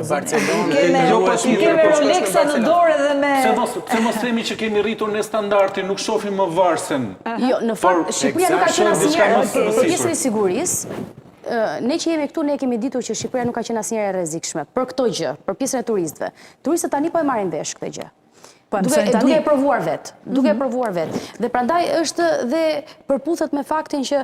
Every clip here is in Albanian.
Keme Rolexa në dorë dhe me... Pse mos themi që kemi rritur në standartin, nuk shohim më varsen. Jo, në fakt, Shqipëria nuk ka qenë asnjëherë për pjesën e sigurisë. Ne që jemi këtu, ne kemi ditur që Shqipëria nuk ka qenë asnjëherë e rrezikshme për këto gjë, për pjesën e turistëve. Turistët tani po e marrin vesh këtë gjë. Duke e provuar vetë, Dhe prandaj është dhe përputhet me faktin që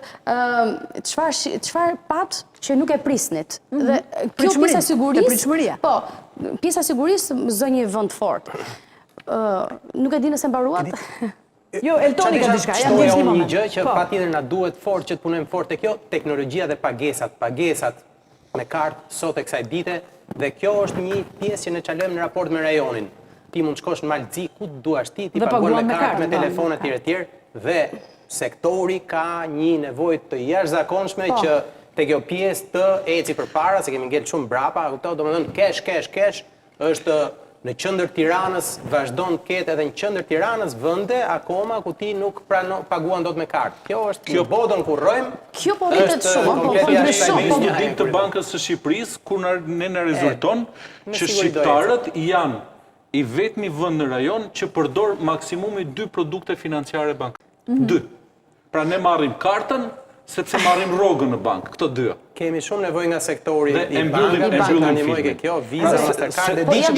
çfarë pat që nuk e prisnit. Dhe kjo pjesa e sigurisë, po, pjesa e sigurisë zë një vend fort. Nuk e di nëse mbaruat. Jo, Eltoni ka diçka, jam një moment. Një gjë që patjetër na duhet fort që të punojmë fort te kjo, teknologjia dhe pagesat me kartë sot e kësaj dite, dhe kjo është një pjesë që ne çalojmë në raport me rajonin. Ti mund shkosh në Malzi, ku të duash ti paguan me kartë, me telefon etj. Dhe sektori ka një nevojë të jashtëzakonshme që te kjo pjesë të eci përpara, se kemi ngel shumë brapa, domethënë kesh është në qendër Tiranës, vazhdon të ketë edhe në qendër Tiranës vende akoma ku ti nuk paguan dot me kartë. Kjo është kjo bodën ku rrojmë. Kjo po rritet shumë, studim të Bankës së Shqipërisë ku ne na rezulton që shqiptarët janë i vetmi vend në rajon që përdor maksimumi 2 produkte financiare bankare. 2. Pra ne marrim kartën, sepse marrim rrogën në bankë, këto 2. Kemi shumë nevojë nga sektori i bankave. Kjo Visa, Mastercard, di që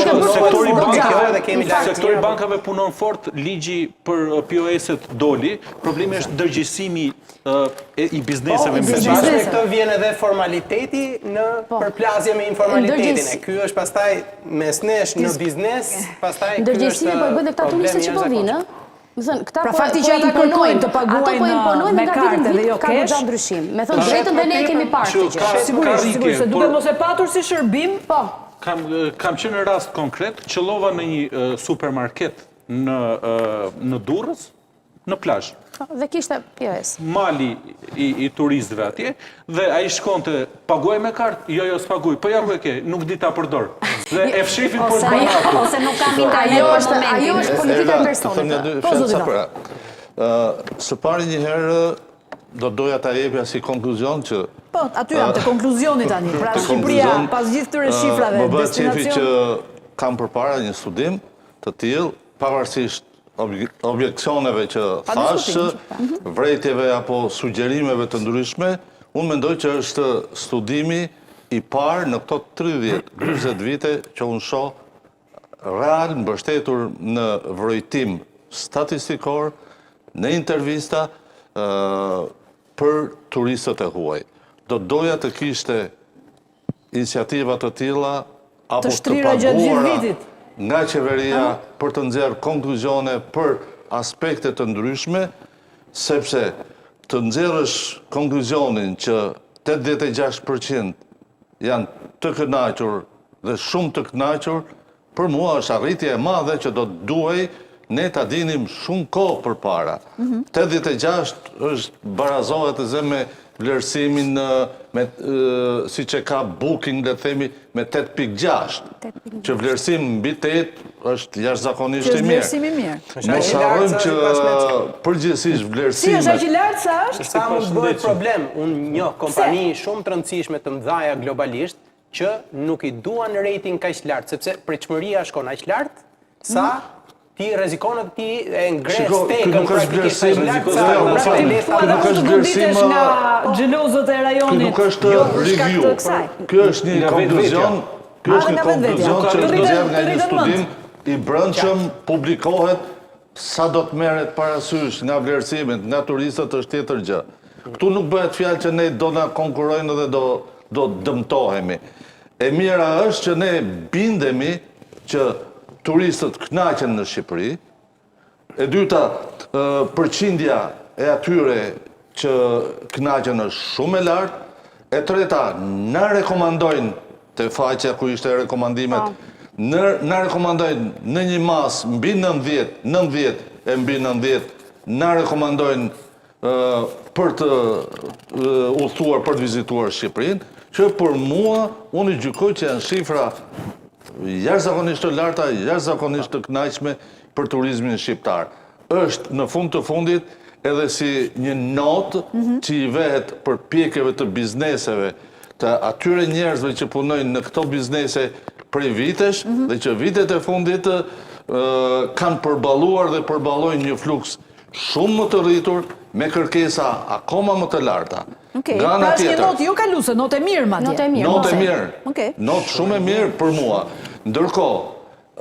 sektori bankave punon fort, ligji për POS-et doli, problemi është ndërgjegjësimi i bizneseve me bashkë me këtë vjen edhe formaliteti në përplasje me informalitetin. Ky është pastaj mes nesh në biznes, pastaj ky është ndërgjegjësimi po e bëjnë këta turistët që po vinë. Pra fakti që ata kërkojnë të paguajnë me kartë dhe jo kesh, ka ndryshim. Me thënë drejtën dhe ne kemi parë këtë gjë. Sigurisht, se duke mos e patur si shërbim, po. Kam qenë në rast konkret, qëllova në një supermarket në Durrës, në plazh. Dhe kishte POS. Mali i turistëve atje, dhe ai shkonte, paguaj me kartë? Jo, s'paguaj. Po ja ku e ke, nuk di ta përdor. Dhe e fshifin poshtë banakut. Ose nuk kam internet për momentin. Ajo është politika e personit. Së pari një herë doja ta jepja si konkluzion që... Po, aty jam të konkluzioni tani. Pra Shqipëria, pas gjithë këtyre shifrave, më bëhet qefi që kam përpara një studim të tillë, pavarësisht objeksioneve që thashë, vrejtjeve apo sugjerimeve të ndryshme, unë mendoj që është studimi i parë në këto 30-40 vite që unë shoh real mbështetur në vërejtim statistikor, në intervista për turistët e huaj. Do doja të kishte iniciativat të tilla apo të paguara nga qeveria për të nxjerrë konkluzione për aspekte të ndryshme, sepse të nxjerrësh konkluzionin që 86% janë të kënaqur dhe shumë të kënaqur, për mua është arritje e madhe që do të duhej ne ta dinim shumë kohë përpara. 86 është barazohet edhe me vlerësimin si që ka booking, le themi, me 8.6, që vlerësim mbi 8 është jashtëzakonisht i mirë. Mos harrojmë që përgjithsisht vlerësimet... Si është aq i lartë sa është? Sa mund bëhet problem, unë një kompani shumë të rëndësishme të mëdhaja globalisht, që nuk i duan rating kaq lartë, sepse pritshmëria shkon aq lartë, sa ti rrezikon ti e ngre stekën praktikisht. Nuk është vlerësim nga xhelozët e rajonit. Nuk është review. Ky është një konkluzion, që nxjerr nga një studim i brendshëm, publikohet, sa do të merret parasysh nga vlerësimet, nga turistët është tjetër gjë. Ktu nuk bëhet fjalë që ne do na konkurrojnë dhe do dëmtohemi. E mira është që ne bindemi që turistët kënaqen në Shqipëri, e dyta, përqindja e atyre që kënaqen është shumë e lartë, e treta, na rekomandojnë, te faqja ku ishte rekomandimet, na rekomandojnë në një mas mbi 90 e mbi 90, na rekomandojnë për të udhëtuar, për të vizituar Shqipërinë, që për mua, unë i gjykoj që janë shifra jashtëzakonisht të larta, jashtëzakonisht të kënaqshme për turizmin shqiptar. Është në fund të fundit edhe si një notë që i vehet përpjekjeve të bizneseve, të atyre njerëzve që punojnë në këto biznese prej vitesh dhe që vitet e fundit kanë përballuar dhe përballojnë një fluks shumë më të rritur me kërkesa akoma më të larta. Pra është një notë jo kaluse, notë e mirë madje. Notë e mirë. Notë shumë e mirë për mua. Ndërkohë,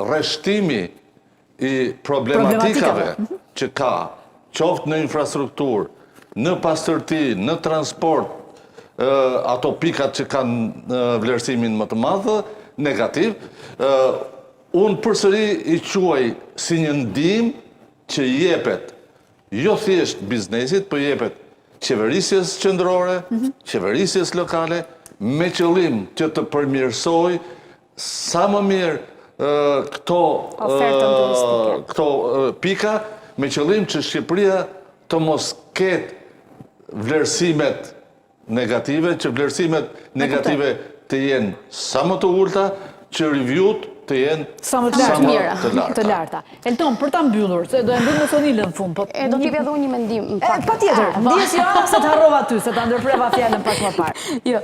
rreshtimi i problematikave që ka, qoftë në infrastrukturë, në pastërti, në transport, ato pikat që kanë vlerësimin më të madh, negativ, unë përsëri i quaj si një ndihmë që jepet jo thjesht biznesit, po jepet qeverisjes qendrore, qeverisjes lokale, me qëllim që të përmirësoj sa më mirë këto pika, me qëllim që Shqipëria të mos ketë vlerësimet negative, që vlerësimet negative të jenë sa më të ulta, që review-t të jenë sa më të larta. Elton, për ta mbyllur, se do e mbyll me Sonilën në fund. Do t'i vjedhë unë një mendim. Patjetër, ndijes jo se të harrova ty, se ta ndërpreva fjalën pak më parë. Jo,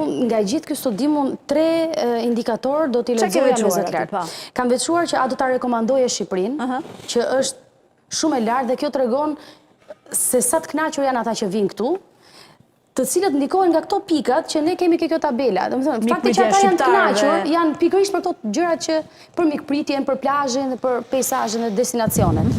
unë nga gjithë ky studim, unë 3 indikatorë do t'i lexoja me zë të lartë. Kam veçuar që a do ta rekomandoje Shqipërinë, që është shumë e lartë dhe kjo tregon se sa të kënaqur janë ata që vinë këtu, të cilët ndikojnë nga këto pikat që ne kemi kjo tabela. Domethënë, fakti që ata janë të kënaqur janë pikërisht për këto gjërat që për mikpritjen, për plazhin dhe për peizazhin dhe destinacionet.